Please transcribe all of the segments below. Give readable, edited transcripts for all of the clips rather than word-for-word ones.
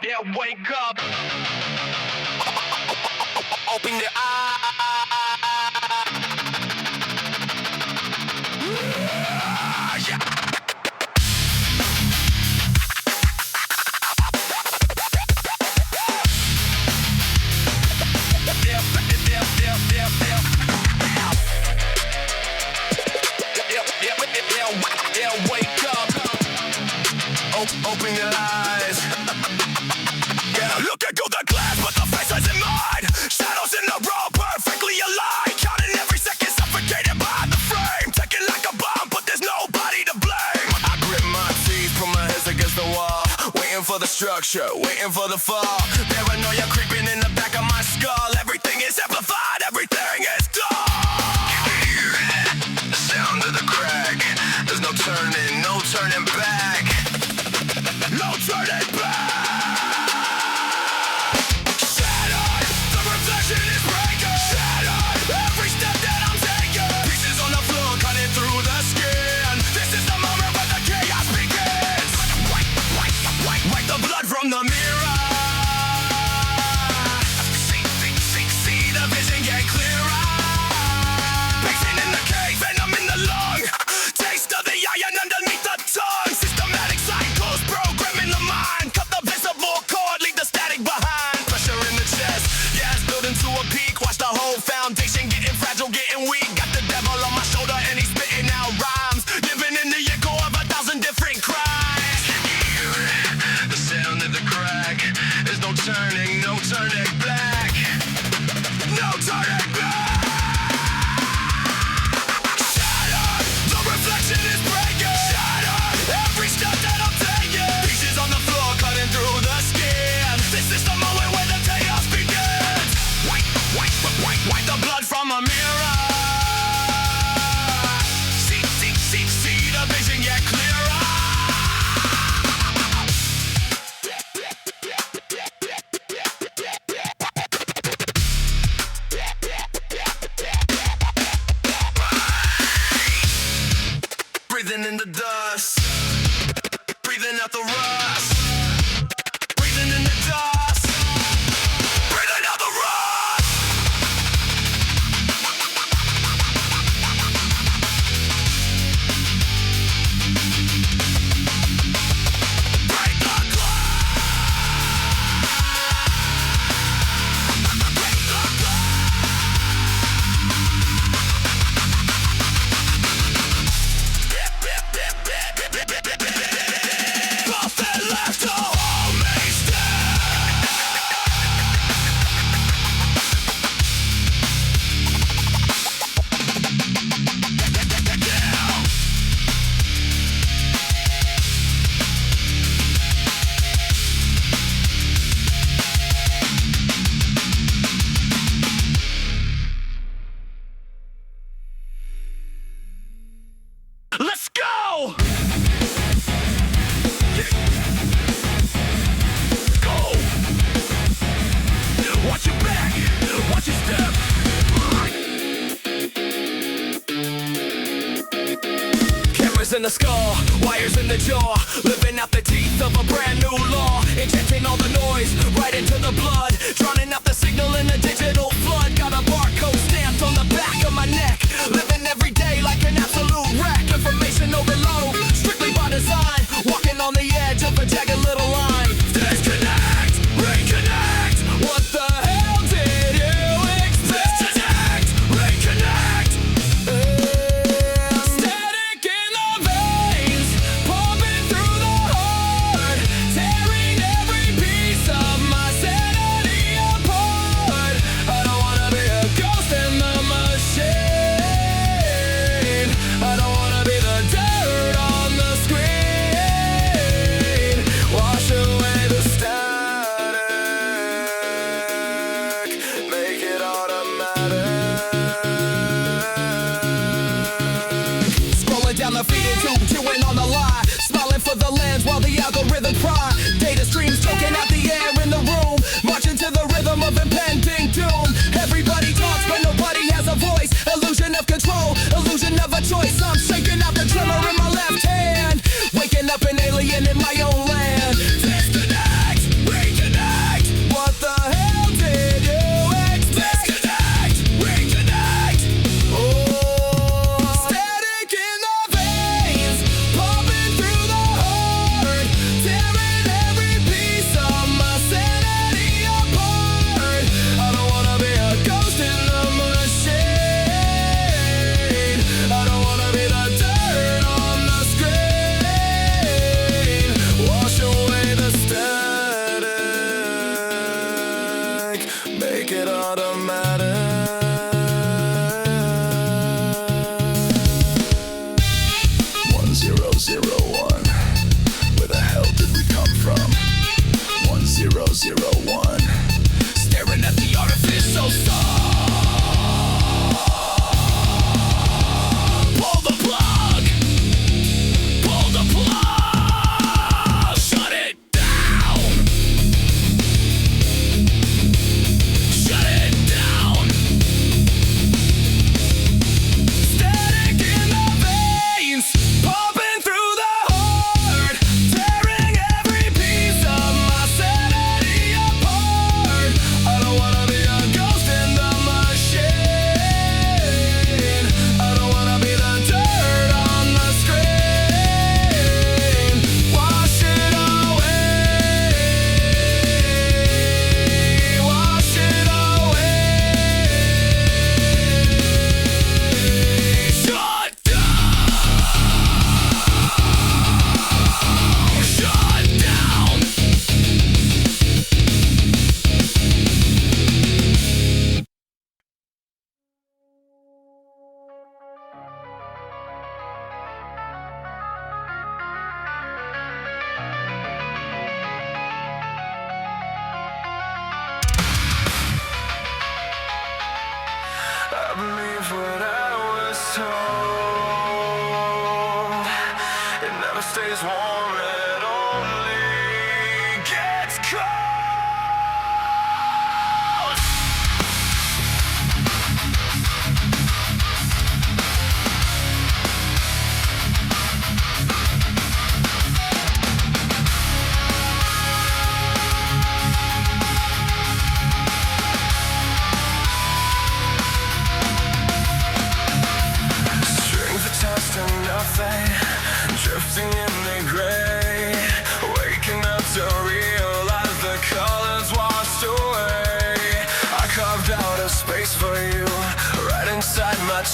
yeah, wake up. Open your eyes. Wake up. Open your eyes. Yeah, looking through the glass, but the face isn't mine. Shadows in a row, perfectly aligned. Counting every second, suffocated by the frame. Ticking like a bomb, but there's nobody to blame. I grit my teeth, put my heads against the wall. Waiting for the structure, waiting for the fall. Paranoia creeping in the back of my skull. Everything is amplified, everything is dull. Hear it, the sound of the crack. There's no turning back. No turning back. Shattered, the reflection is breaking. Shattered, every step that I'm taking. Pieces on the floor, cutting through the skin. This is the moment where the chaos begins. Wipe the blood from the mirror. See the vision get clearer. Pacing in the cave, venom in the lung. Taste of the iron underneath the tongue. Systematic cycles programming the mind. Cut the visible cord, leave the static behind. Pressure in the chest, yeah, it's building to a peak. Watch the whole foundation getting fragile, getting weak. Got the devil on my shoulder and he's spitting out rhymes. Living in the echo of 1,000 different cries. Hear it, the sound of the crack. There's no turning back. No turning back. Shattered, the reflection is breaking. Shattered, every step that I'm taking. Pieces on the floor, cutting through the skin. This is the moment where the chaos begins. Wipe the blood from a mirror. See the vision get clearer. Breathing in the dust, breathing out the rust. Breathing in the dust, breathing out the rust. Break the glass. Break the Nothing left to hold me Let's go! Go! Watch your back, watch your step. Cameras in the skull, wires in the jaw. Living out the teeth of a brand new law. Injecting all the noise right into the blood. Drowning out the signal in a digital flood. Got a barcode stamped on the back of my neck. Living every day like an absolute wreck. Information overload, strictly by design. Walking on the edge of a jagged little line. Disconnect, reconnect. What the hell did you expect? Disconnect, reconnect. Static in the veins, pumping through the heart, tearing every piece of my sanity apart. I don't wanna be a ghost in the machine. I don't wanna be the dirt on the screen. Wash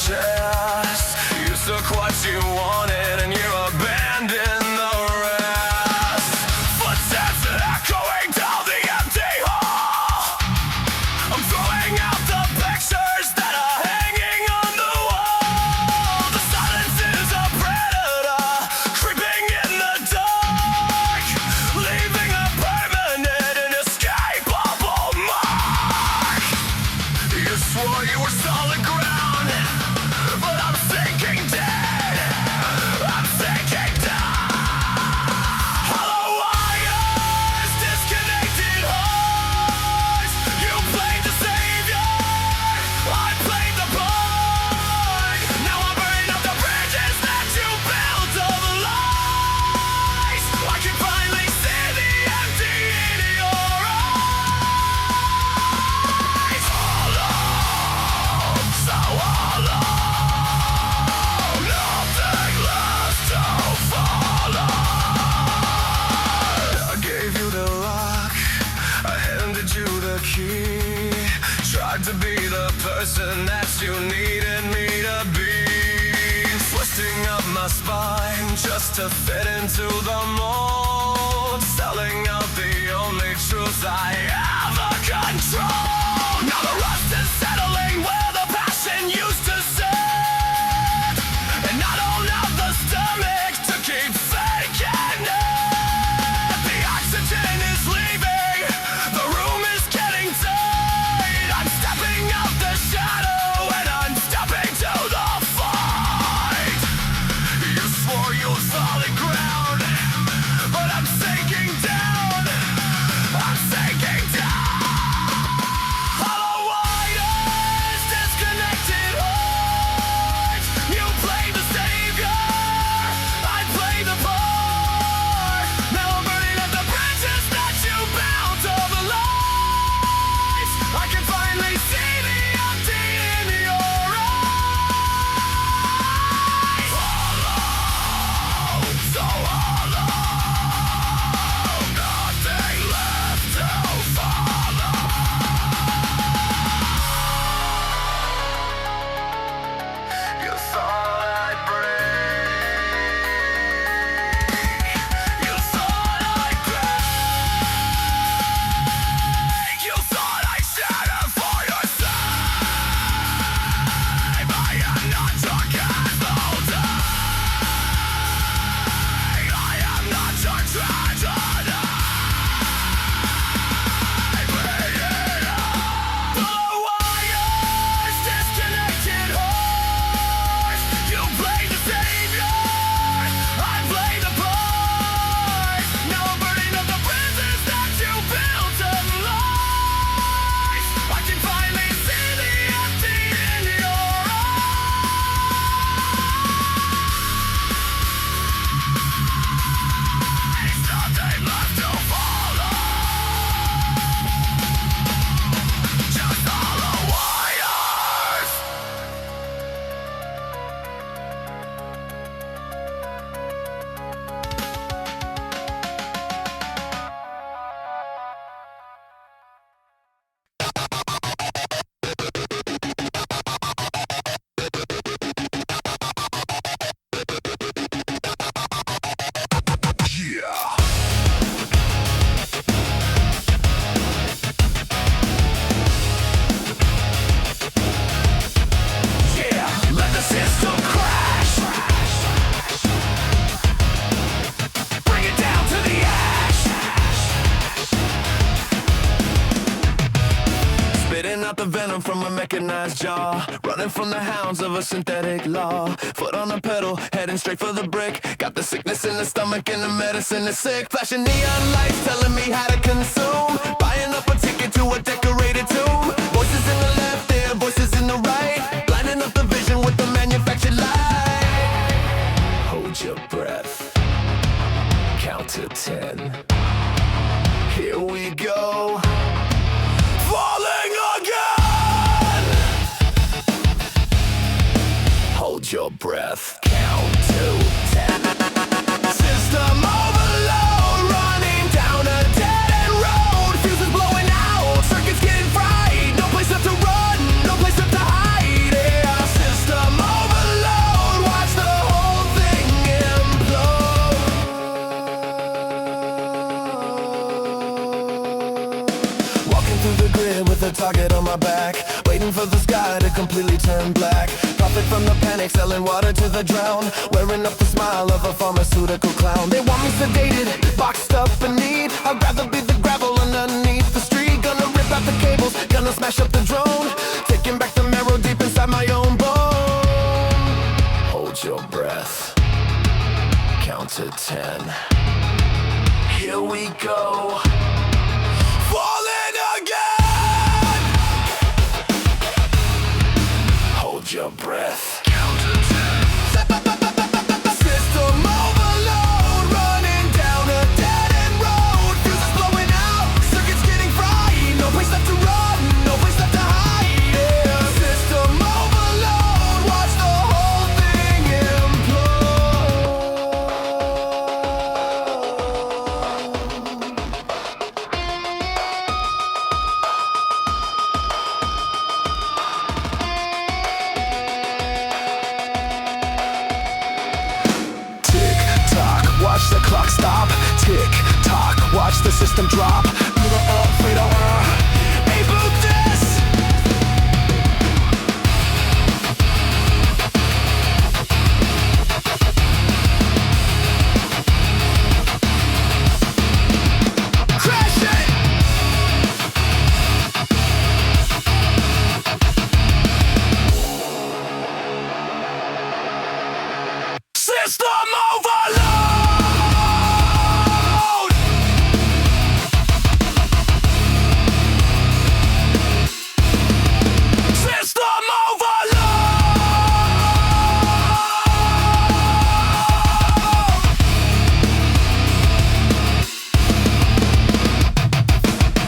chest. You took what you wanted and you abandoned the rest. Footsteps echoing down the empty hall. I'm throwing out the pictures that are hanging on the wall. The silence is a predator creeping in the dark, leaving a permanent, inescapable mark. You swore you were solid ground, but I'm sinking dead. I'm sinking down. Hollow wires, disconnected hearts. You played the savior, I played the part. Now I'm burning up the bridges that you built all the lies. I can finally see the empty in your eyes. Alone, so alone, nothing left to follow. I gave you the lock, I handed you the key. Tried to be the person that you needed me to be. Twisting up my spine just to fit into the mold. Selling out the only truth I ever control. Now the rust is settling where the passion used to sit, and I don't have the stomach to keep faking it. The oxygen is leaving, the room is getting tight. I'm stepping out the shadow and I'm stepping to the fight. You swore you were solid ground, but I'm sinking down. I'm sinking down. Hollow wires, disconnected hearts. You played the savior, I played the part. Now I'm burning up the bridges that you built all the lies. I can finally see the empty in your eyes. Alone, so alone, nothing left to follow. You thought I'd break. You thought I'd break. You thought I'd shatter for your sake. I am not your casualty. I am not your tragedy. Hollow wires, disconnected hearts. You played the savior, I played the part. Now I'm burning up the bridges that you built of lies. I can finally see the empty in your eyes. Nothing left to follow. Just hollow wires. Yeah. Yeah, let the system crash. Bring it down to the ash. Spitting out the venom from a mechanized jaw. Running from the hounds of a synthetic law. Foot on the pedal, heading straight for the brick. Got the sickness in the stomach and the medicine is sick. Flashing neon lights telling me how to consume. Buying up a ticket to a decorated tomb. Voices in the left ear, voices in the right. Blinding up the vision with the manufactured light. Hold your breath. Count to 10. Here we go. Falling again. Hold your breath. Count to 10. System overload, running down a dead-end road. Fuses blowing out, circuits getting fried. No place left to run, no place left to hide. Yeah, system the target on my back, waiting for the sky to completely turn black. Profit from the panic, selling water to the drowned, wearing up the smile of a pharmaceutical clown. They want me sedated, boxed up and neat. I'd rather be the gravel underneath the street. Gonna rip out the cables, gonna smash up the drone, taking back the marrow deep inside my own bone. Hold your breath, count to 10. Here we go. Falling again. Hold your breath. Count to 10. System overload, running down a dead-end road. Fuses blowing out, circuits getting fried. No place left to run, no place left to hide. Yeah. System overload, watch the whole thing implode. Watch the clock stop, tick tock, watch the system drop. Hey, boot this! Crash it! System overload!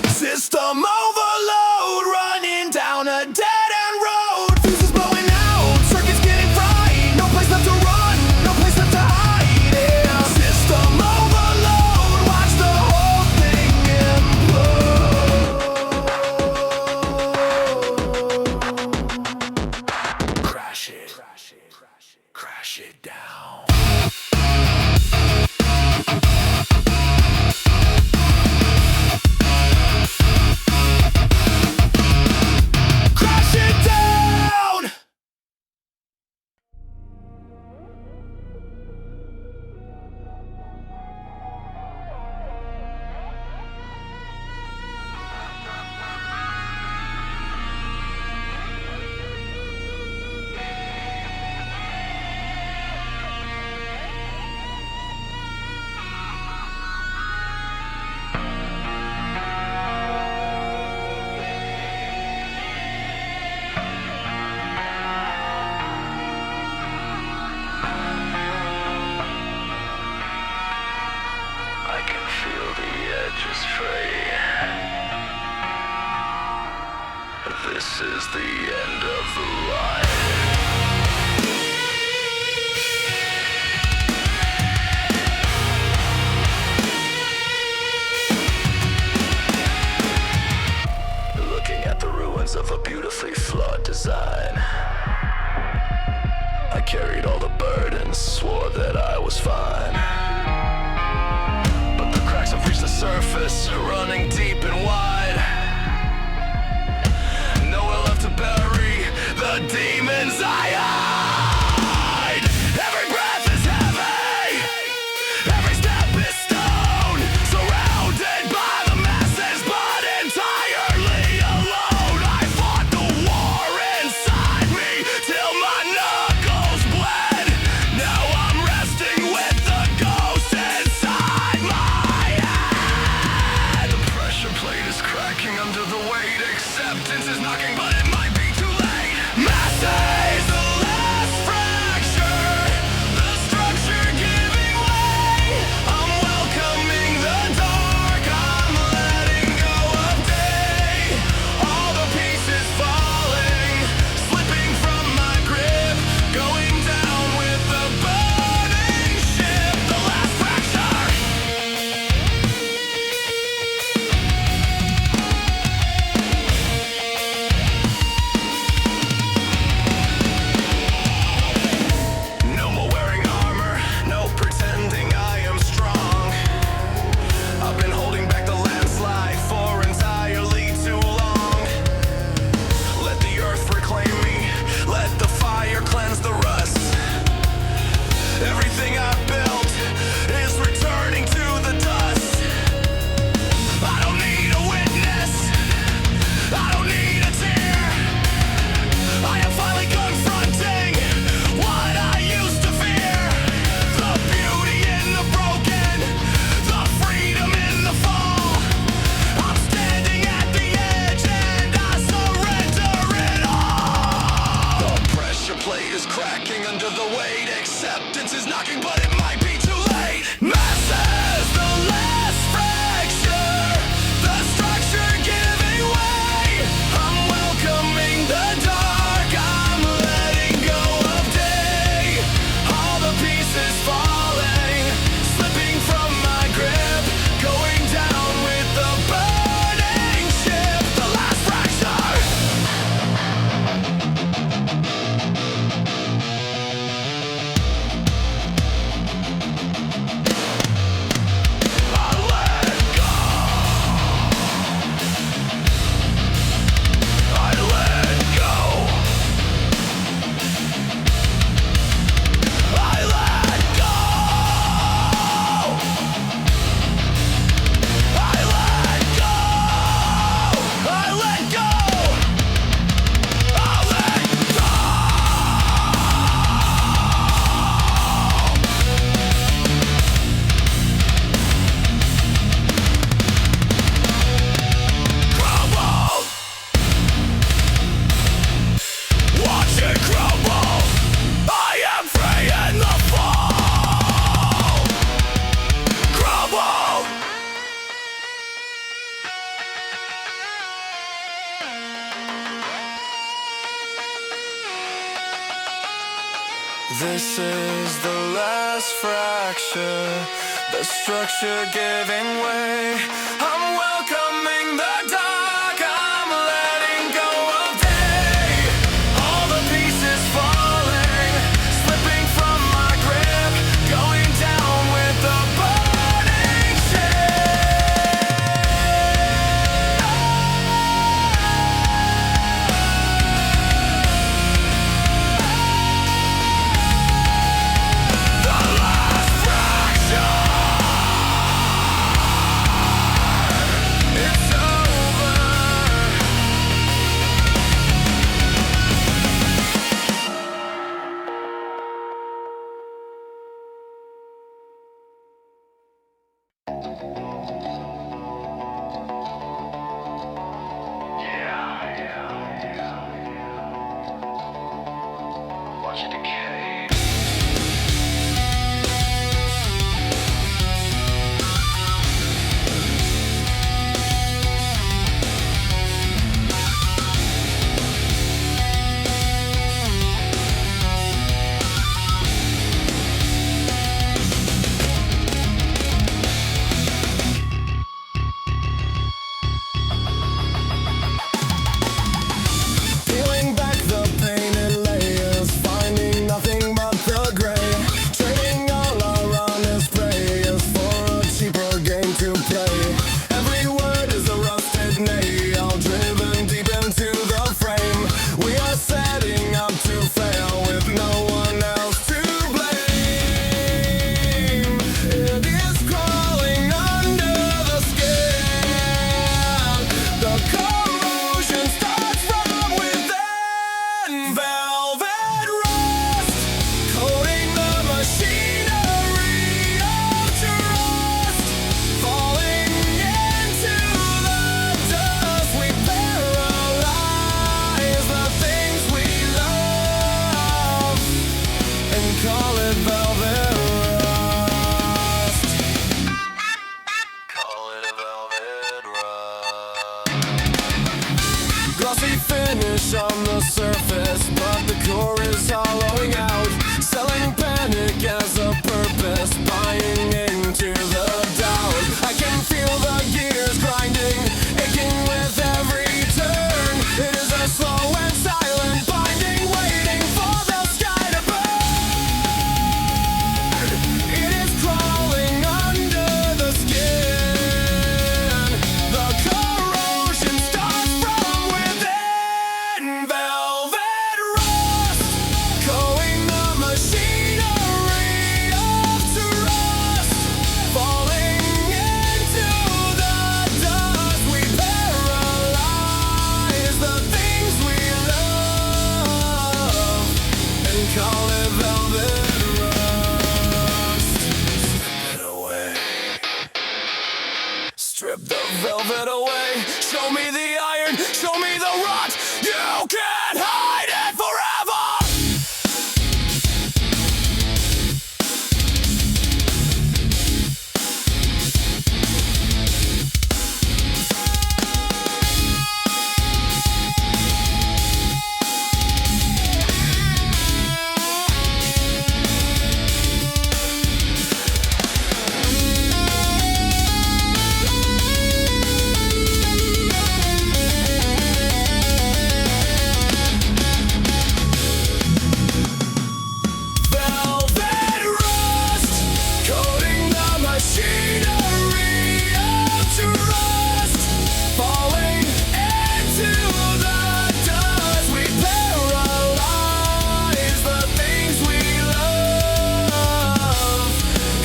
System overload, running down a dead-end road. Fuses blowing out, circuits getting fried. No place left to run, no place left to hide. Yeah. System overload, watch the whole thing implode. Crash it, crash it, crash it, crash it down. Crash it down! I can feel the edges fray. This is the end of the line. Looking at the ruins of a beautifully flawed design, I carried all the burdens, swore that I was fine. But the cracks have reached the surface, running deep and wide. Nowhere left to bury the demon. This is the last fracture, the structure giving way. I'm welcoming the dark, I'm letting go of day. All the pieces falling, slipping from my grip, going down with the burning ship. The last fracture, it's over. Watch it decay. Peeling back the painted layers, finding nothing but the gray. Trading all our honest prayers for a cheaper game to play. Every word is a rusted nail, driven deep into the frame. We are setting up to fail with no one else to blame. It is crawling under the skin. The corrosion starts from within. Velvet rust, coating the machinery of trust. Falling into the dust, we paralyze the things we love and call it velvet rust. Call it a velvet rust. Glossy finish on the surface, but the core is hollowing out. Selling panic as a purpose, buying into the doubt. I can feel the gears grinding, aching with every turn. It is a slow and silent binding, waiting for the sky to burn. It is crawling under the skin. The corrosion starts from within. Velvet rust, coating the machinery of trust. Falling into the dust, we paralyze the things we love and call it velvet rust. Strip it away. Strip the velvet away. Show me the iron, show me the rot. You can't hide it forever. Velvet rust, coating the machinery of trust. Falling into the dust, we paralyze the things we love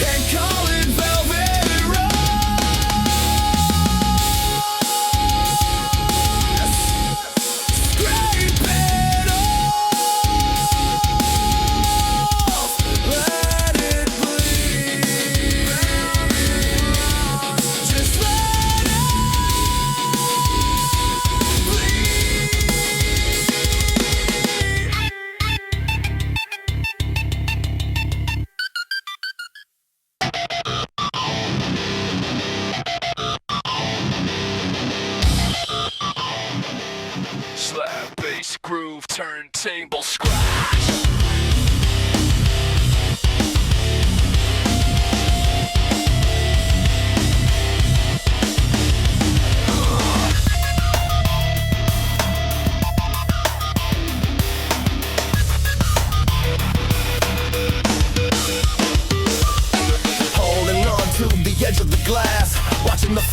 and call it velvet rust. Scrape it off, let it bleed. Just let it bleed. Slap, bass, groove, turntable, scratch.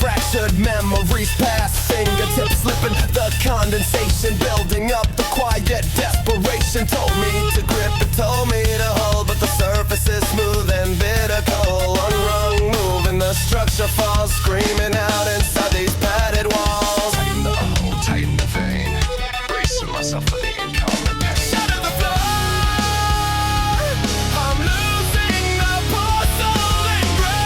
fractured memories past fingertips slipping, the condensation building up, the quiet desperation told me to grip, it told me to hold, but the surface is smooth and bitter cold. Unrung move and the structure falls screaming out inside these padded walls. Tighten the hole, tighten the vein, bracing myself for the incoming pain. Shatter the floor, I'm losing the porcelain grip,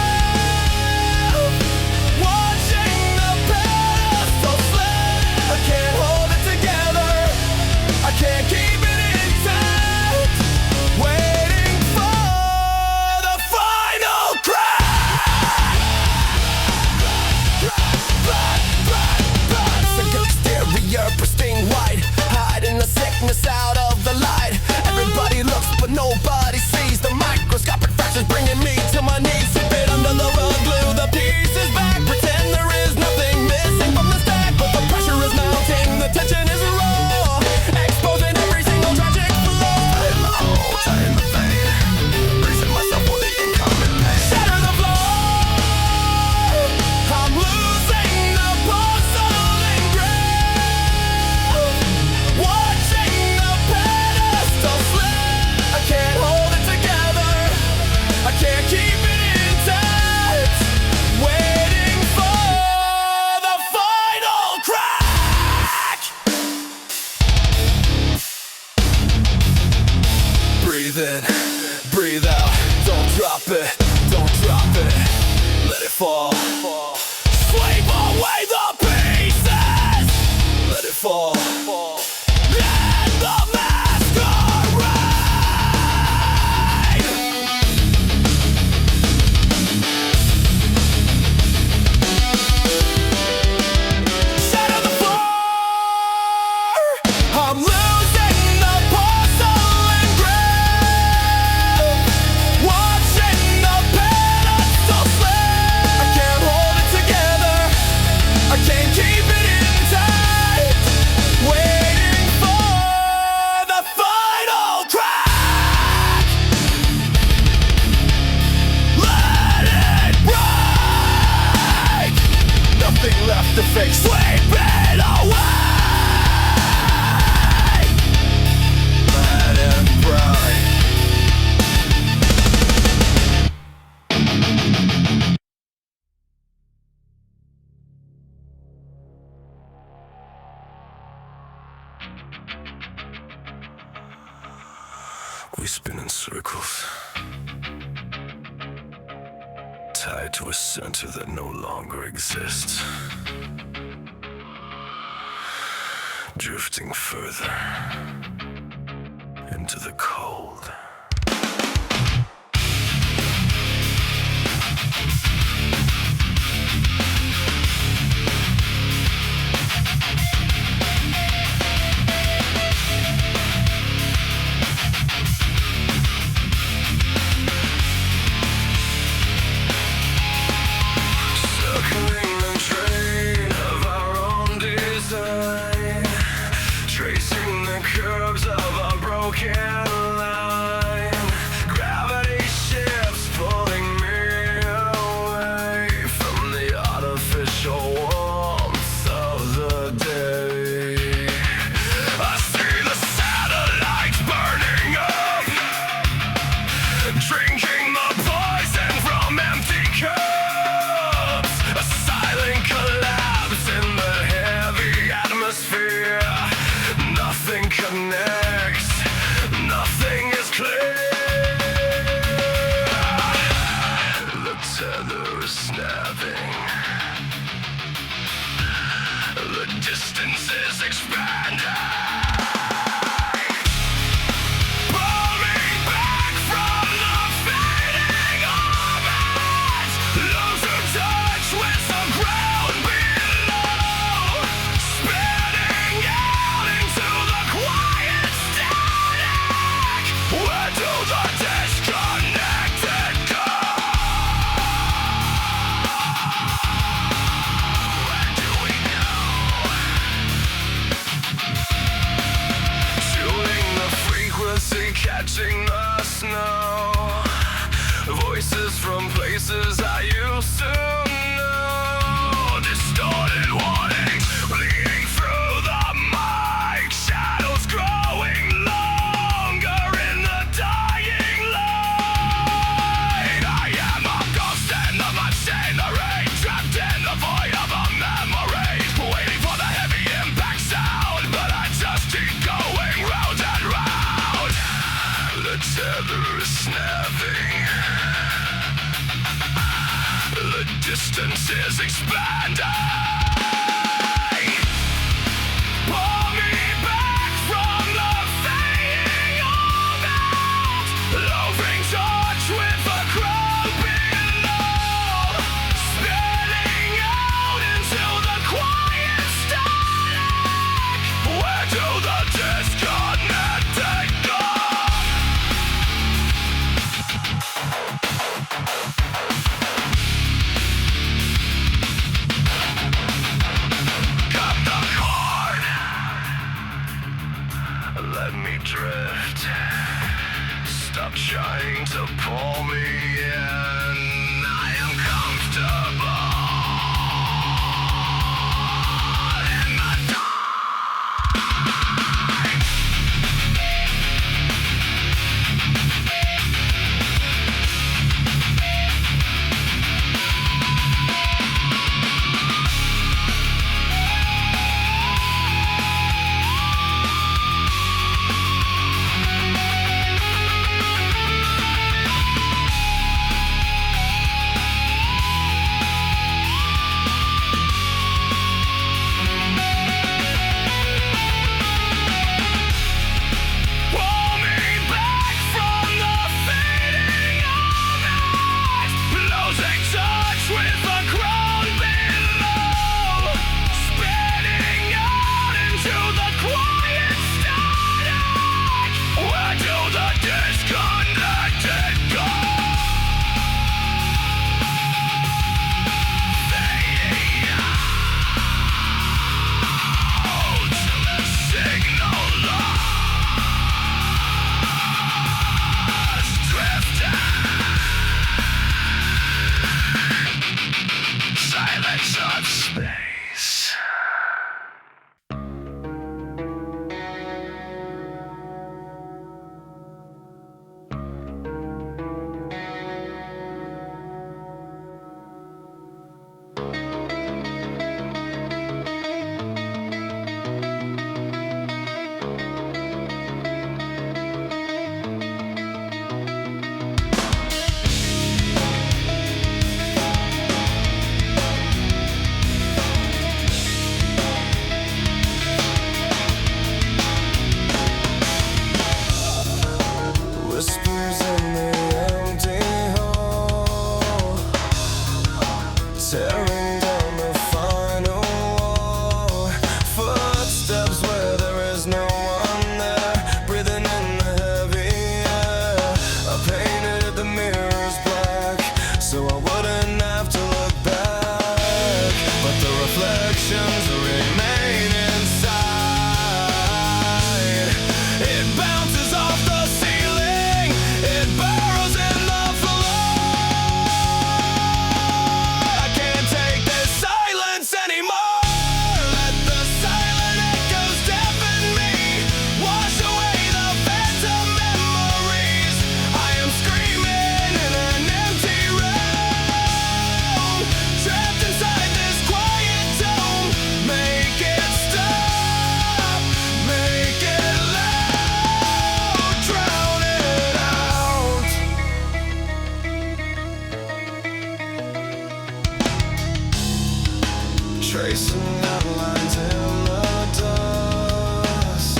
watching the pedestal slip. I can't hold it together, I can't keep it intact, waiting for the final crack. It's a good exterior, pristine white, hiding the sickness out of the light. Everybody looks but nobody sees the microscopic fractures bringing me to my knees. Sweep it under the rug, glue the pieces back, pretend there is nothing missing from the stack, but the pressure is mounting, the tension is raw, exposing every single tragic flaw. Tighten the hole, tighten the vein, bracing myself for the incoming pain. Shatter the floor, I'm losing the porcelain grip, watching the pedestal slip. I can't hold it together, I can't keep it intact, waiting for the final crack. Breathe in, breathe out, don't drop it, don't drop it, let it fall. Sweep away the pieces, let it fall. Let the masquerade. Shatter the floor, I'm losing the porcelain grip, watching the pedestal slip. I can't hold it together, I can't keep it intact, waiting for the final crack. Let it break, nothing left to fix, sweep it away. Let it break. We spin in circles, tied to a center that no longer exists, drifting further into the cold. Circling the train of our own design, tracing the curves of a broken line. Gravity shifts, pulling me away from the artificial warmth of the day. I see the satellites burning up, drinking the poison from empty cups. A silent collapse in the heavy atmosphere. Nothing connects, nothing is clear. The tether is snapping, the distance is expanding. Pull me back from the fading orbit, losing touch with the ground below, spinning out into the quiet static. Where do the disconnected go? When do we know? expanding. Pull me back from the fading of out, losing touch with the crowd below, spinning out into the quiet static. Where do the disconnected go? Cut the cord, let me drift. Stop trying to pull me in. I am comfortable in the dark. Pull me back from the fading of eyes, losing touch with the crowd below, spinning out into the quiet static. Where do the disconnected go? Fading out, the signal lost, drifting. Silence of space. Whispers in the empty hall, tearing down the final wall. Footsteps where there is no one there, breathing in the heavy air. I painted the mirrors black so I wouldn't have to look back, but the reflections remain inside. It bounces off the ceiling, it burrows in the floor. I can't take this silence anymore. Let the silent echoes deafen me, wash away the phantom memories. I am screaming in an empty room, trapped inside this quiet dome. Make it stop, make it loud, drown it out. Tracing outlines in the dust,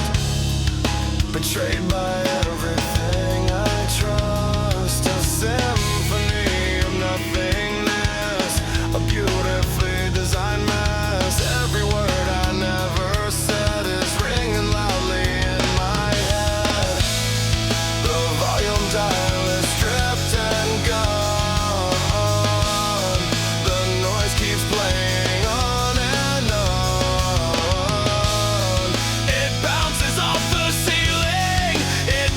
betrayed by everything I trust. A symphony of nothingness, a beautifully designed mess. Every word I never said is ringing loudly in my head. The volume dial is stripped and gone. The noise keeps playing on and on. It bounces off the ceiling, it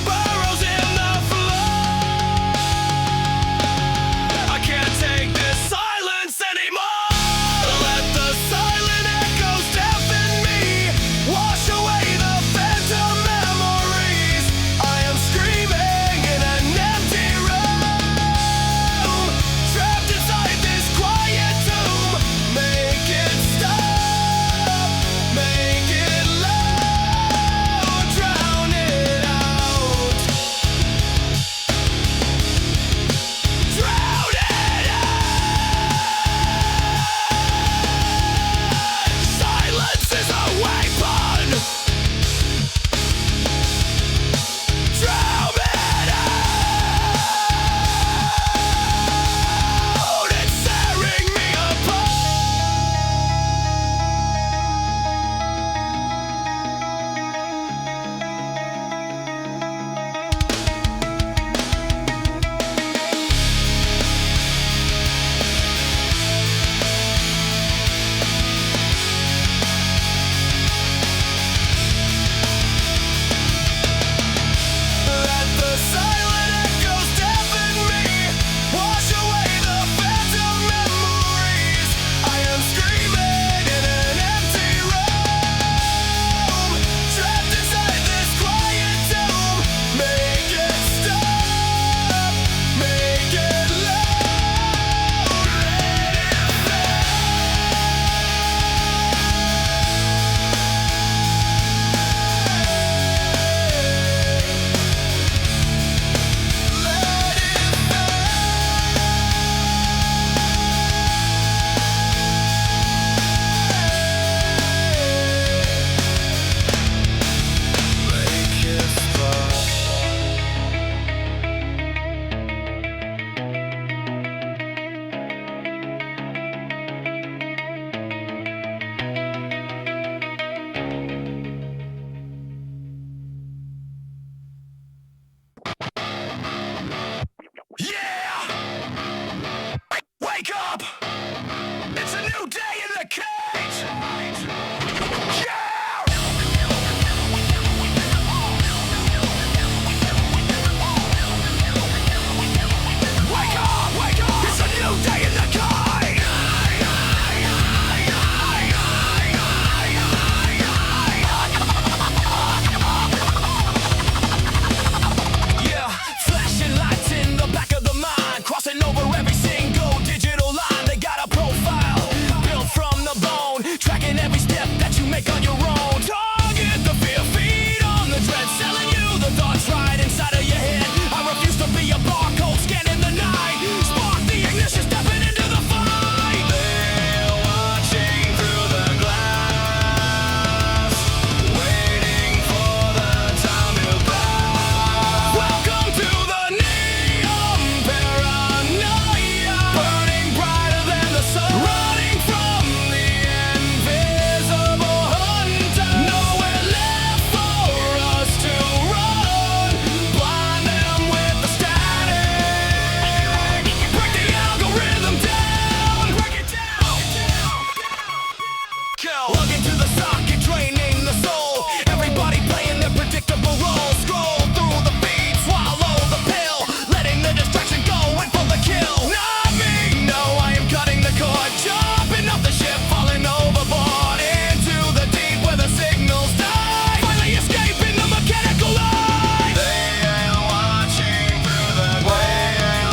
kill. Plug into the socket, draining the soul. Everybody playing their predictable role. Scroll through the feed, swallow the pill, letting the distraction go in for the kill. Not me, no, I am cutting the cord, jumping off the ship, falling overboard into the deep where the signals die. Finally escaping the mechanical eye. They ain't watching through the waiting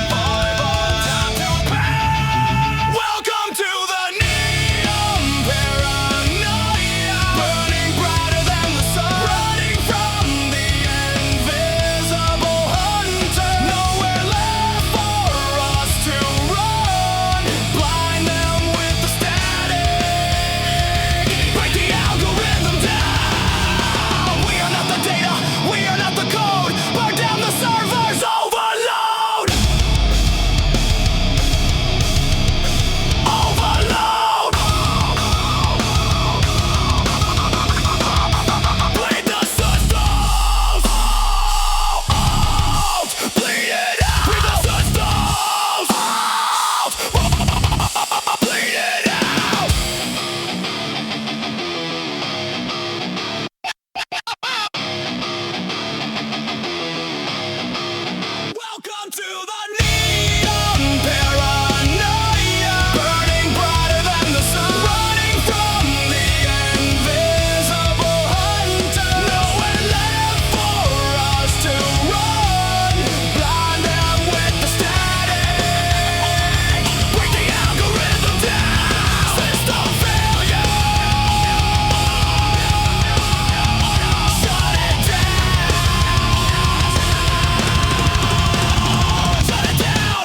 for time to pass. Welcome to the neon paranoia, burning brighter than the sun, running from the invisible hunter. Nowhere left for us to run, blind them with the static, break the algorithm down. We are not the data, we are not the code, burn down the servers, overload. Overload. Bleed the systems out. Bleed it out. Bleed the systems out. Bleed it out. Welcome to the neon paranoia, burning brighter than the sun, running from the invisible hunter. Nowhere left for us to run, blind them with the static, break the algorithm down. System failure. Shut it down. Shut it down.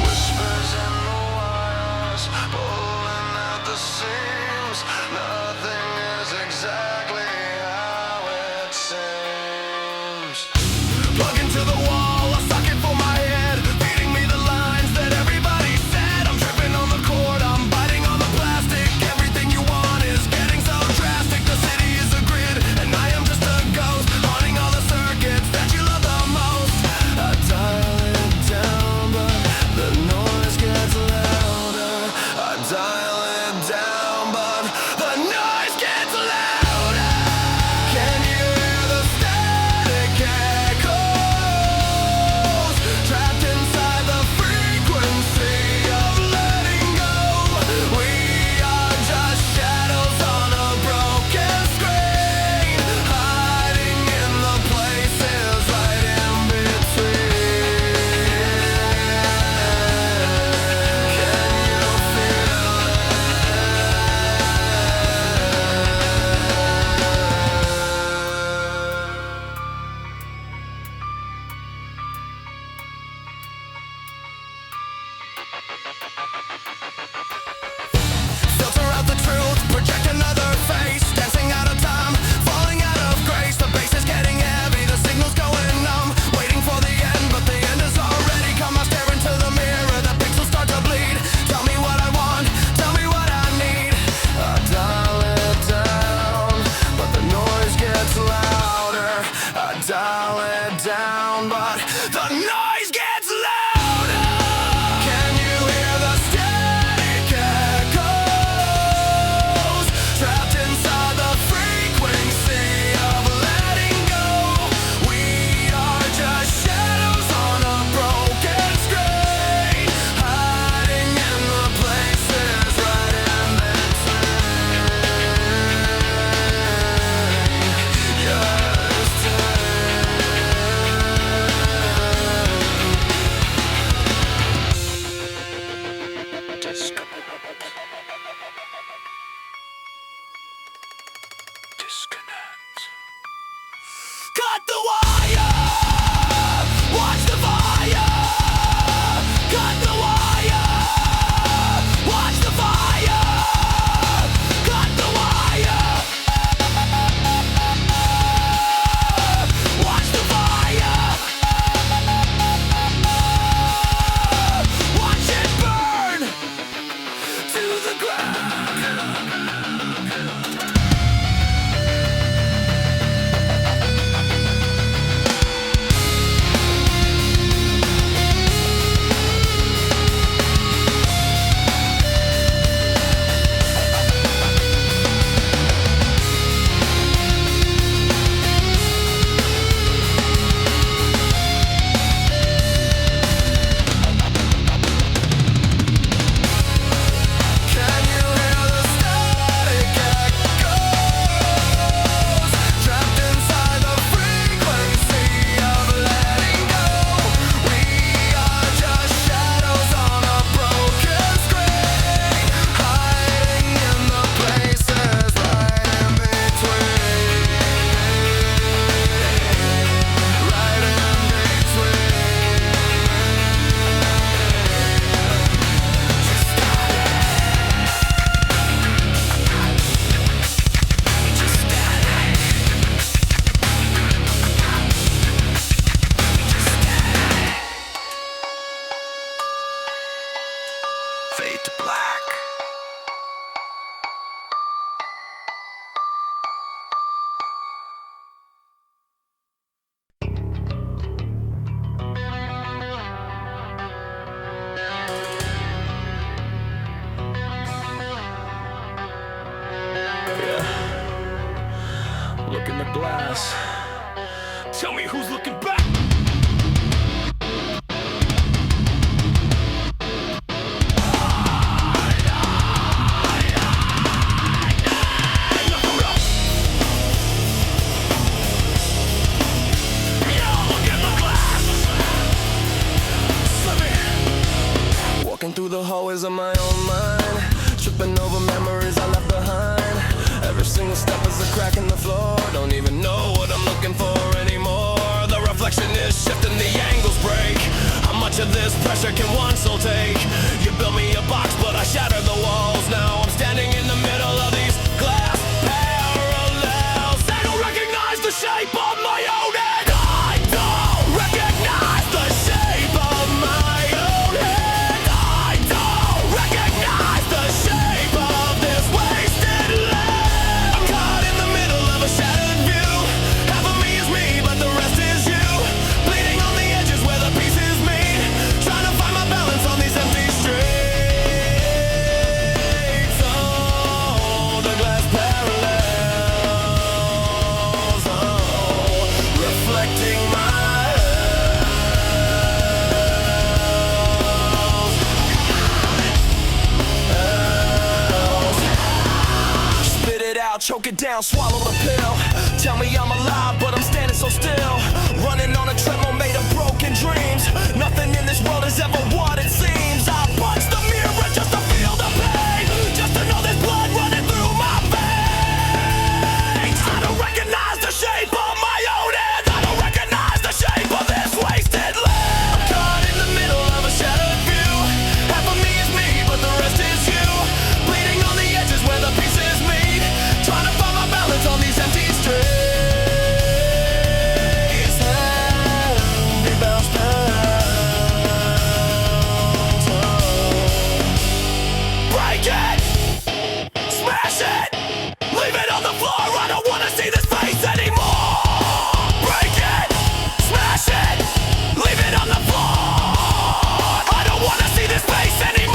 Whispers in the wires, pulling at the seams. Nothing is exactly how it seems. Plug into the wall, a socket for my head, feeding me the lines that everybody said. I'm tripping on the cord, I'm biting on the plastic. Everything you want is getting so drastic. The city is a grid, and I am just a ghost, haunting all the circuits that you love the most. I dial it down, but the noise gets louder. I dial it down, but the noise Disconnect. Cut the wire! Watch the fire! Cut the wire! Watch the fire! Cut the wire! Watch the fire! Watch it burn to the ground! Fade to black. Yeah. Look in the glass. Tell me who's looking back. Walking through the hallways of my own mind, tripping over memories I left behind. Every single step is a crack in the floor. Don't even know what I'm looking for anymore. The reflection is shifting, the angles break. How much of this pressure can one soul take? You built me a box, but I shattered the walls. Now I'm standing in the middle of these glass parallels. I don't recognize the shape of my own head. I don't recognize the shape of my own head. I don't recognize the shape of this wasted land. I'm caught in the middle of a shattered view. Half of me is me, but the rest is you. Bleeding on the edges where the pieces meet. Trying to find my balance on these empty streets. Oh, the glass parallels. Oh, reflecting my spit it out, choke it down, swallow the pill. Tell me I'm alive, but I'm standing so still. Running on a treadmill made of broken dreams. Nothing in this world is ever what it seems. I punch the mirror just to feel the pain, just to know there's blood running through my veins. I don't recognize the shape of my own head. I don't recognize the shape of this wasted land. I'm caught in the middle of a shattered view. Half of me is me, but the rest is you. Bleeding on the edges where the pieces meet. Trying to find my balance on these empty streets. Empty bounce pounds. Break it, smash it, leave it on the floor. I don't wanna see this face anymore. Break it, smash it, leave it on the floor. I don't wanna see this face anymore.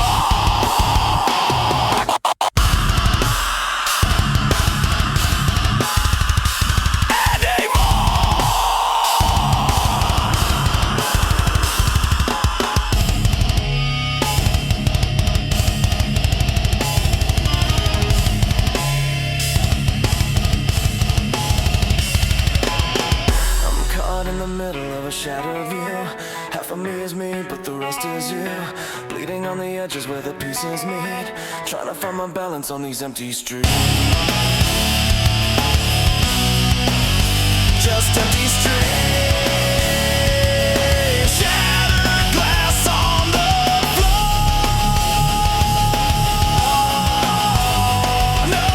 I'm caught in the middle of a shattered view. Half of me is me, but the rest is you. Bleeding on the edges where the pieces meet. Trying to find my balance on these empty streets. just empty streets. Shattered glass on the floor. No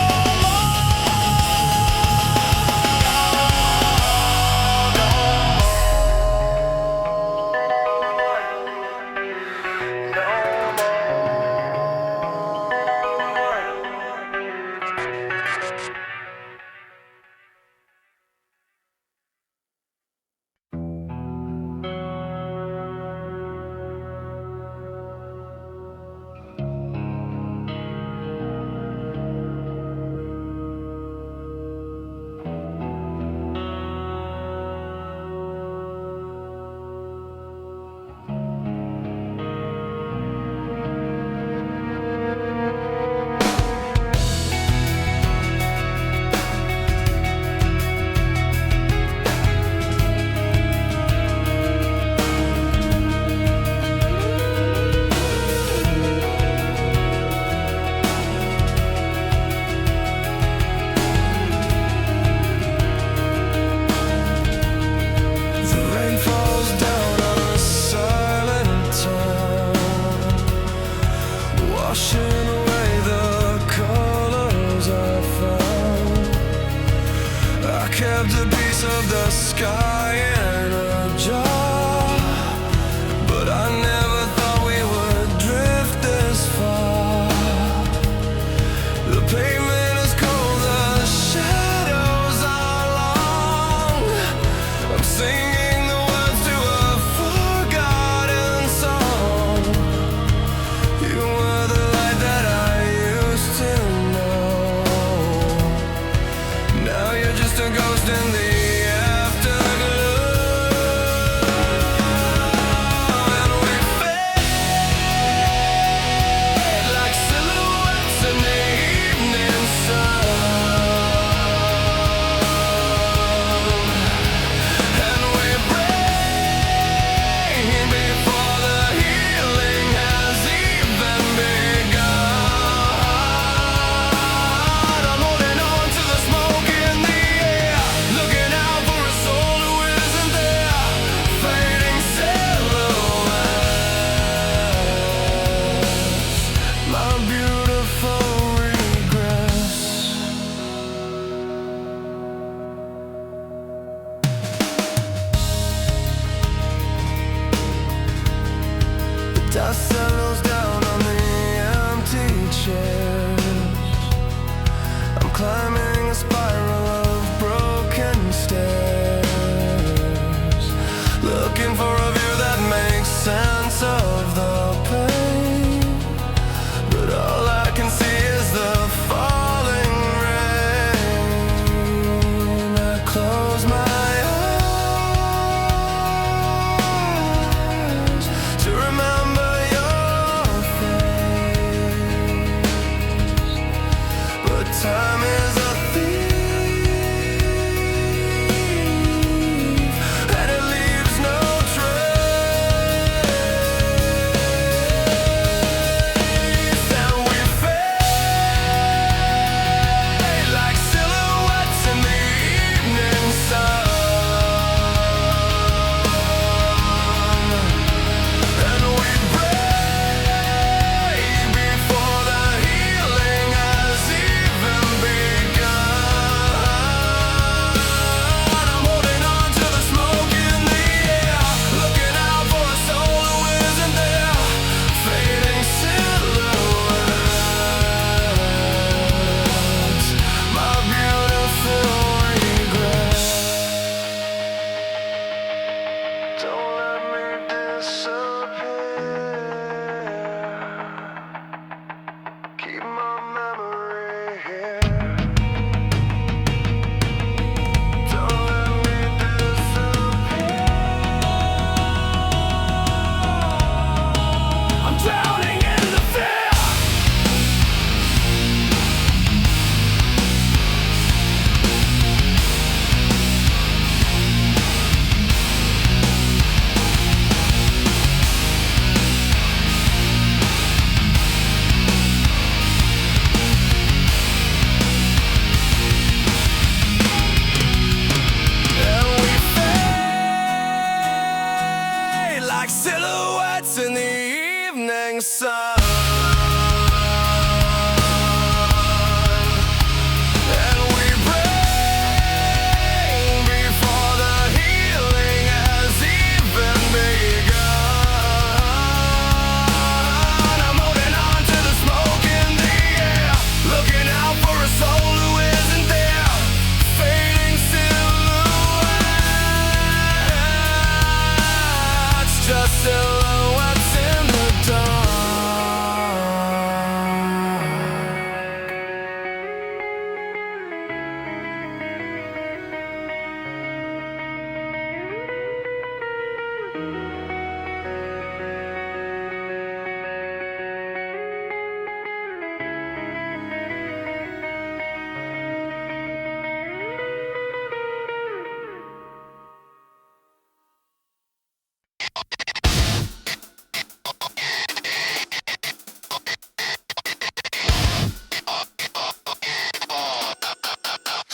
looking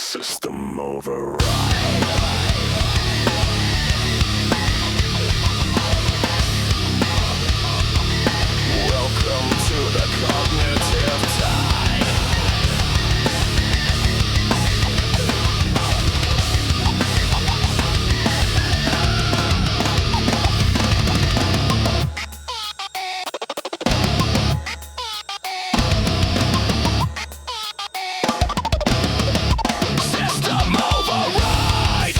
System override. Welcome to the cognitive tide. System override.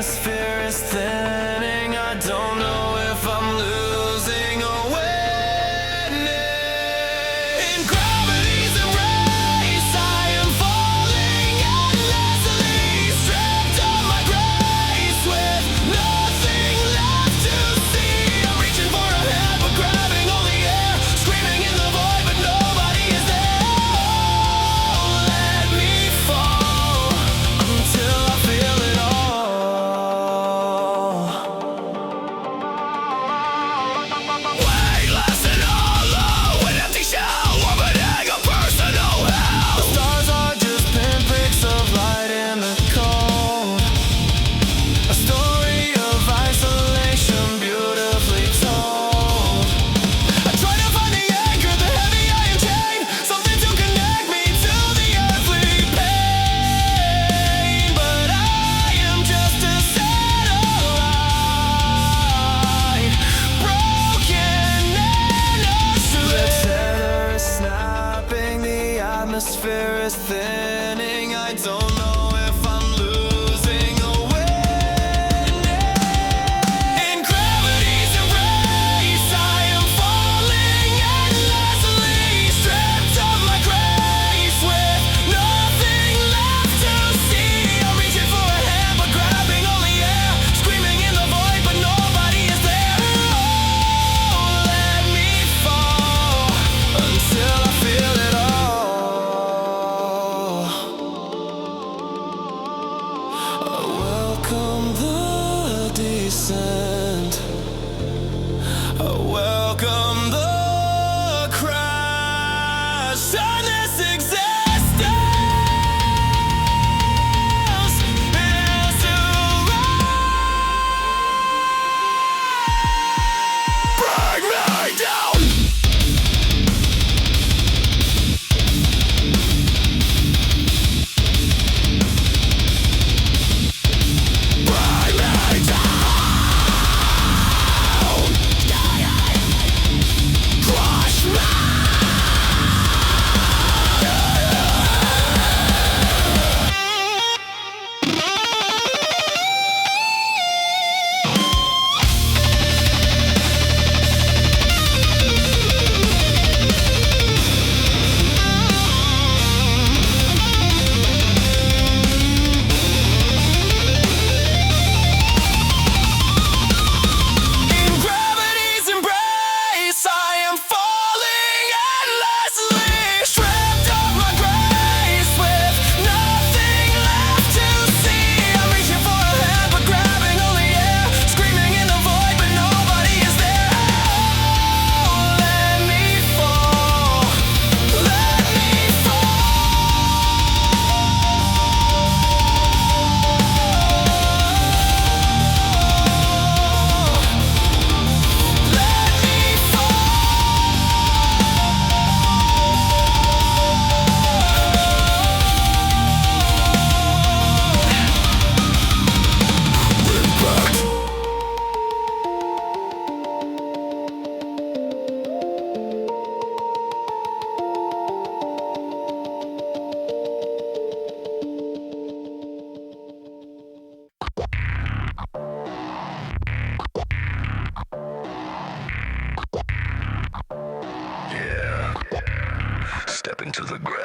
atmosphere is thinning. I don't know if I'm losing or winning. In gravity's embrace, I am falling endlessly, stripped of my grace, with nothing left to see. I'm reaching for a hand, but grabbing all the air, screaming in the void, but nobody is there. Oh, let me fall until I feel it all. Weightless and hollow, an empty shell, orbiting a personal hell. The stars are just pinpricks of light in the cold. A story of isolation beautifully told. I try to find the anchor, the heavy iron chain, something to connect me to the earthly pain. But I am just a satellite, broken and astray. The tether is snapping, the atmosphere is thinning. I don't know if I'm losing or winning. In gravity's embrace, I am falling endlessly, stripped of my grace, with nothing left to see. I'm reaching for a hand, but grabbing all the air, screaming in the void, but nobody is there. Oh, let me fall until I feel it all. Welcome the descent. Welcome the crash. Turn this existence into bring me down. Bring me down. Crush me. In gravity's embrace, I am falling endlessly, stripped of my grace, with nothing left to see. I'm reaching for a hand, but grabbing all the air, screaming in the void, but nobody is there. Oh, let me fall, let me step into the gray.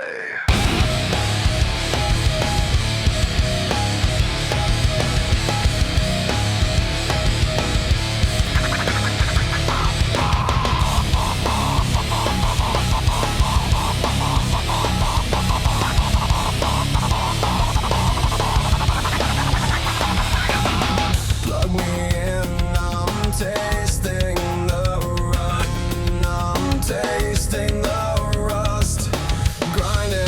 Plug me in, I'm tasting the rut, I'm tasting the rust, grinding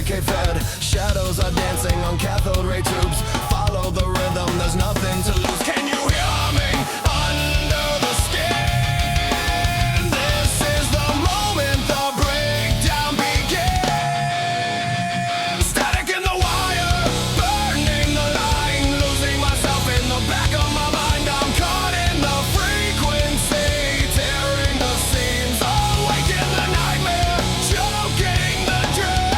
Medicaid fed. Shadows are dancing on cathode ray tubes. Follow the rhythm, there's nothing to lose. Can you hear me under the skin? This is the moment the breakdown begins. Static in the wire, burning the line, losing myself in the back of my mind. I'm caught in the frequency, tearing the seams, awake in the nightmare, choking the dream.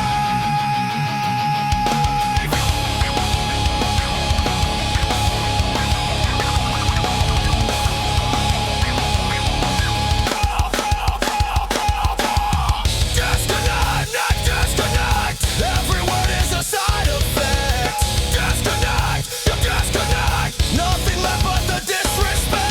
Disconnect, not disconnect. Every word is a side effect. Disconnect, you disconnect. Nothing left but the disrespect.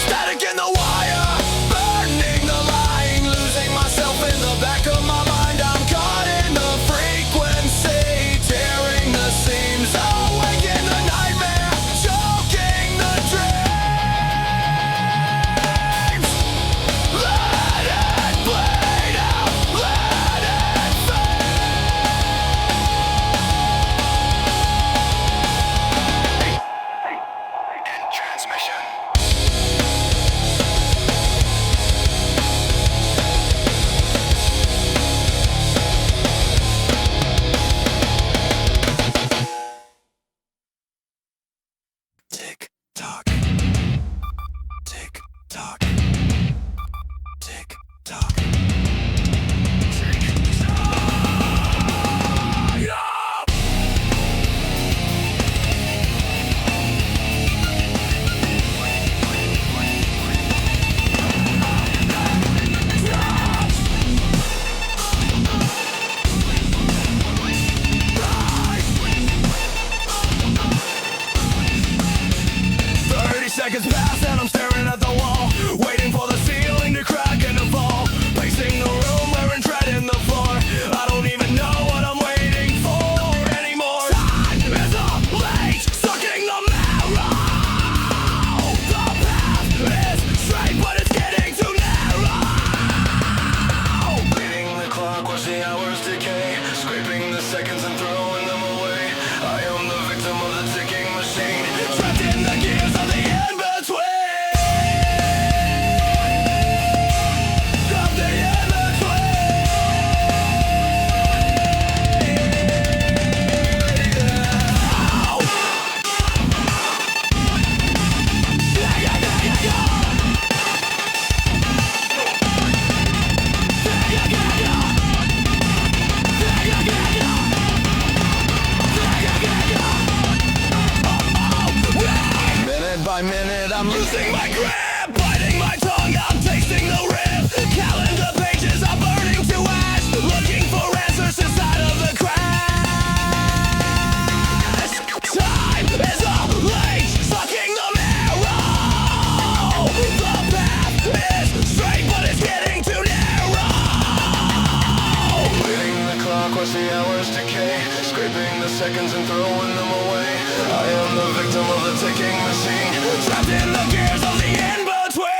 Static in the wire, burning the line, losing myself in the back of my mind. I'm caught in the frequency, tearing the seams, awake in the nightmare, choking the dreams. Let it bleed out, let it fade. In transmission. Tick tock, tick tock, tick tock. Seconds pass and I'm staring at the wall, waiting for the ceiling to crack and to fall. Pacing the room, wearing tread in the floor. I don't even know what I'm waiting for anymore. Time is up late, sucking the marrow. The path is straight, but it's getting too narrow. Beating the clock, watch the hours decay, scraping the seconds and throwing them away. I am the victim of the ticking machine, trapped in the gears of the in-between. Of the Minute by minute, I'm losing my grip, biting my tongue, I'm tasting the rip. Calendar pages are burning to ash, looking for answers inside of the crash. Time is up late, sucking the marrow. The path is straight, but it's getting too narrow. Waiting the clock, watch the hours decay, scraping the seconds and throwing them away. I am the victim of the ticking machine, trapped in the gears of the in-between.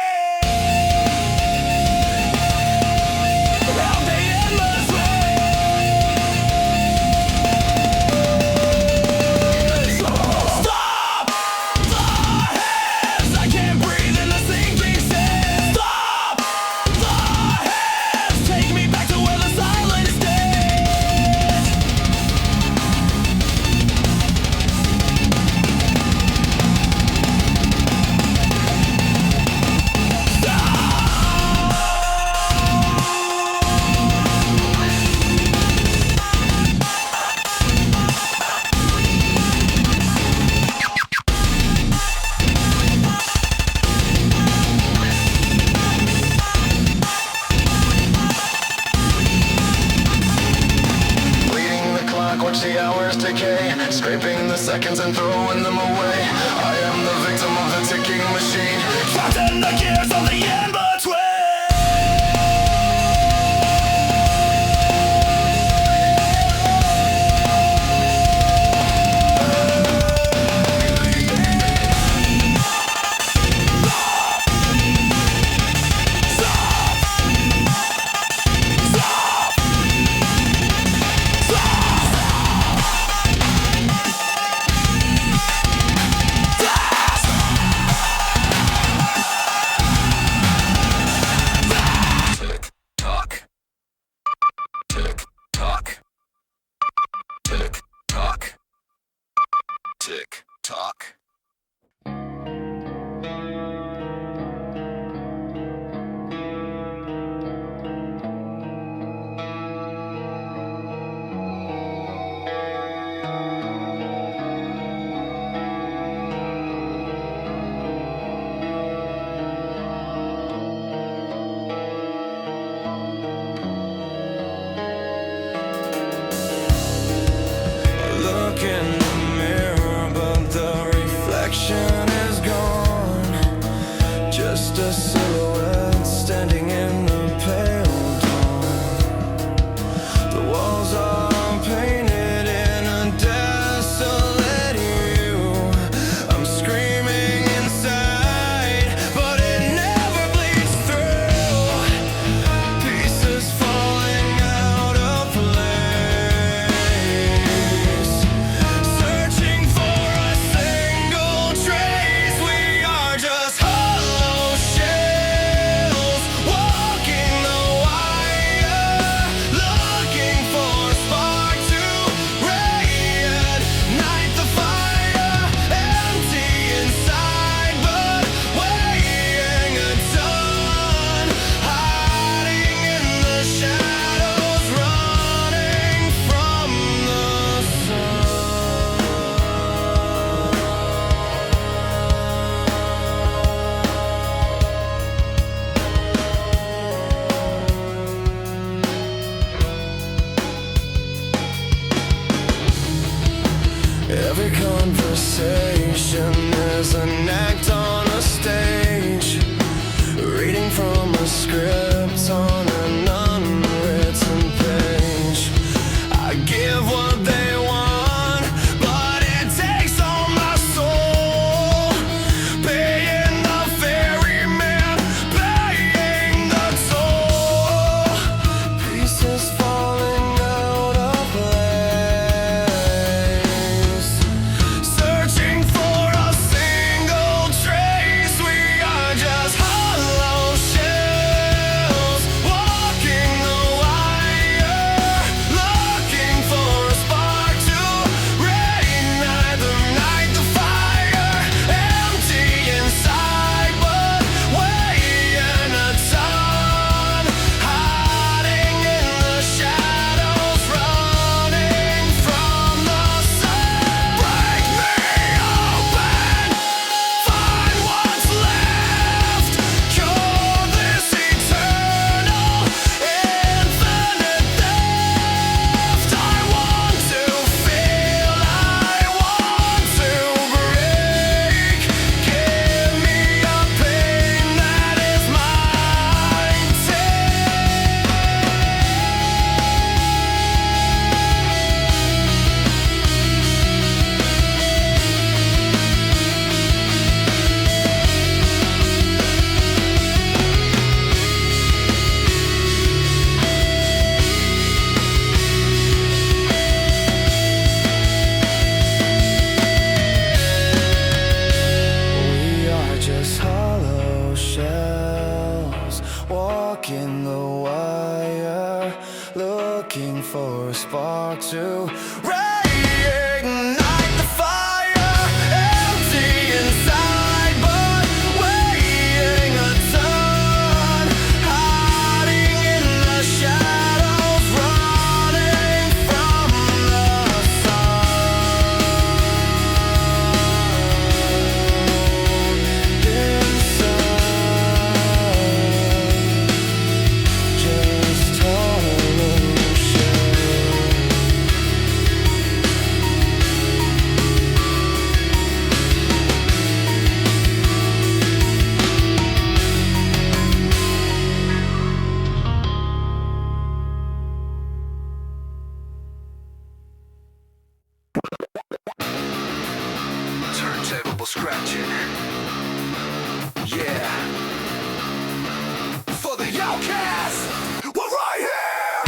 conversation is an act on a stage, reading from a script on an unwritten page. I give what they want, but it takes all my soul, paying the ferryman, paying the toll, pieces falling out of place, searching for a single trace. We are just hollow shells, walking the wire, looking for a spark to reignite the fire. Empty inside, but weighing a ton, hiding in the shadows, running from the sun. Break me open, find what's left, cure this eternal, infinite theft. I want to feel, I want to break. Give me a pain that is mine. We are just hollow shells, walking the wire, looking for a spark to reignite the fire. Empty inside, but weighing a ton, hiding in the shadows, running from the sun. Inside, just hollow shells. Turntable scratching, yeah. For the outcasts, we're right here.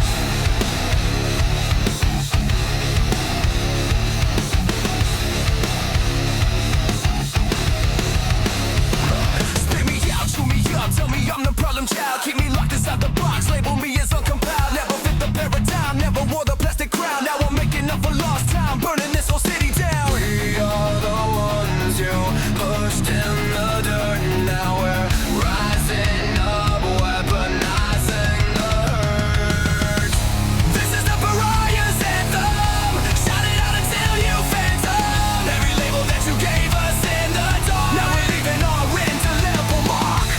Spit me out, chew me up, tell me I'm the problem child. Keep me locked inside the box, label me as uncompiled. Never fit the paradigm, never wore the plastic crown. Now I'm making up for lost time, burning this whole city down. We are the ones you pushed in the dirt. Now we're rising up, weaponizing the hurt. This is the Pariahs Anthem. Shout it out until you phantom every label that you gave us in the dark. Now we're leaving our indelible mark.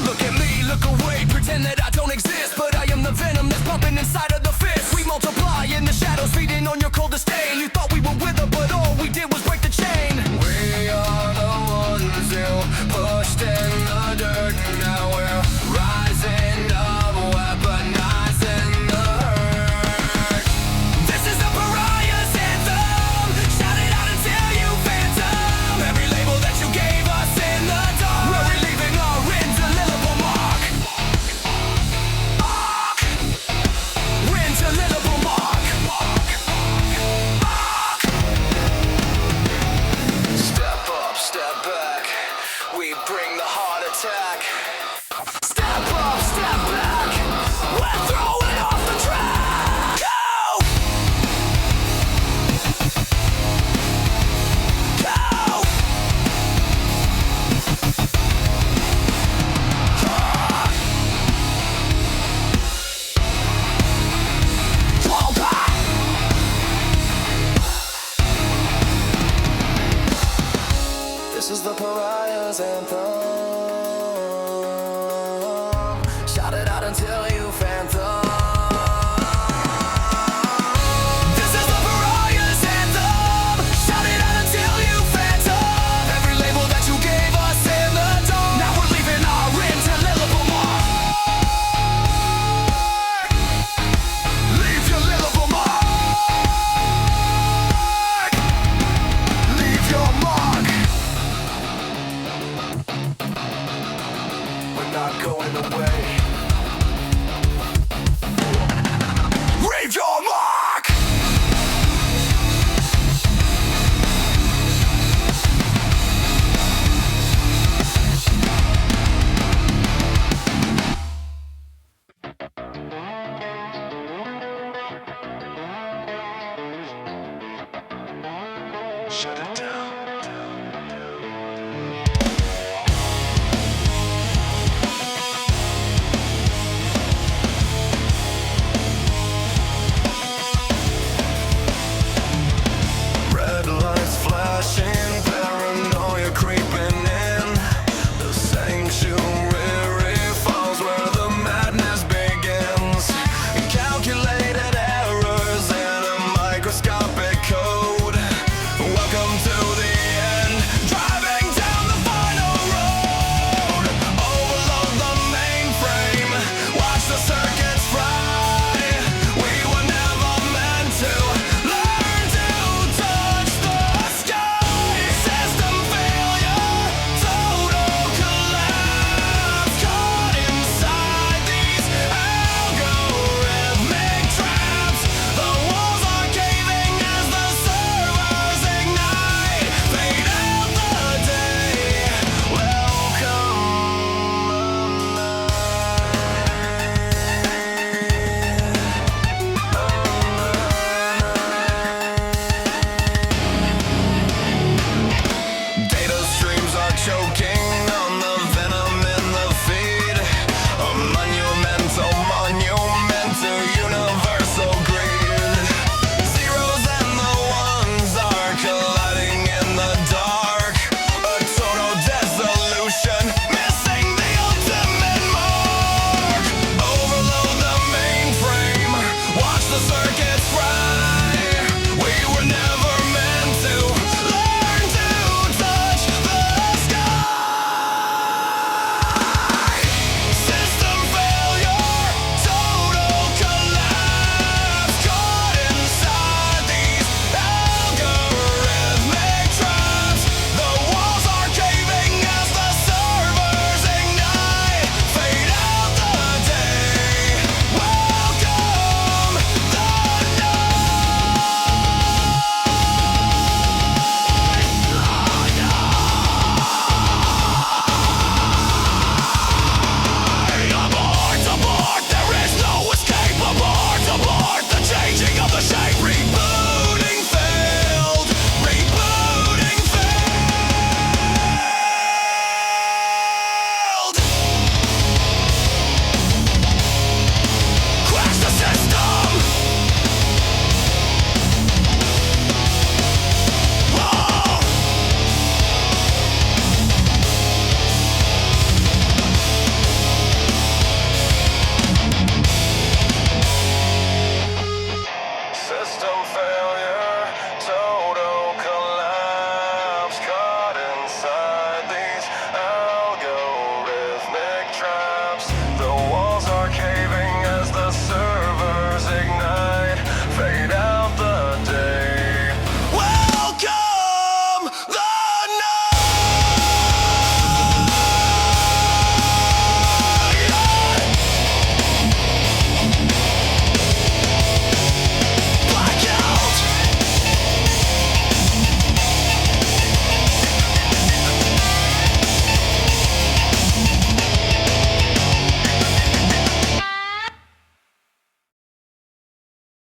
Look at me, look away, pretend that I don't exist, but I am the venom that's pumping inside of the fist. We multiply in the shadows, feeding on your coldest stain. You thought we were with her, but all we did was break the chain. We are the ones you pushed in the dirt. Now we're rising up, weaponizing the hurt. This is the Pariahs Anthem. Shout it out until you phantom every label that you gave us in the dark. We're relieving our indelible mark. Indelible mark. Step up, step back. We bring the heart attack. Step up, step back. We're throwing off the track. Go! Go! Fall back. This is the Pariahs Anthem. Shout it out until you phantom. Shut it down.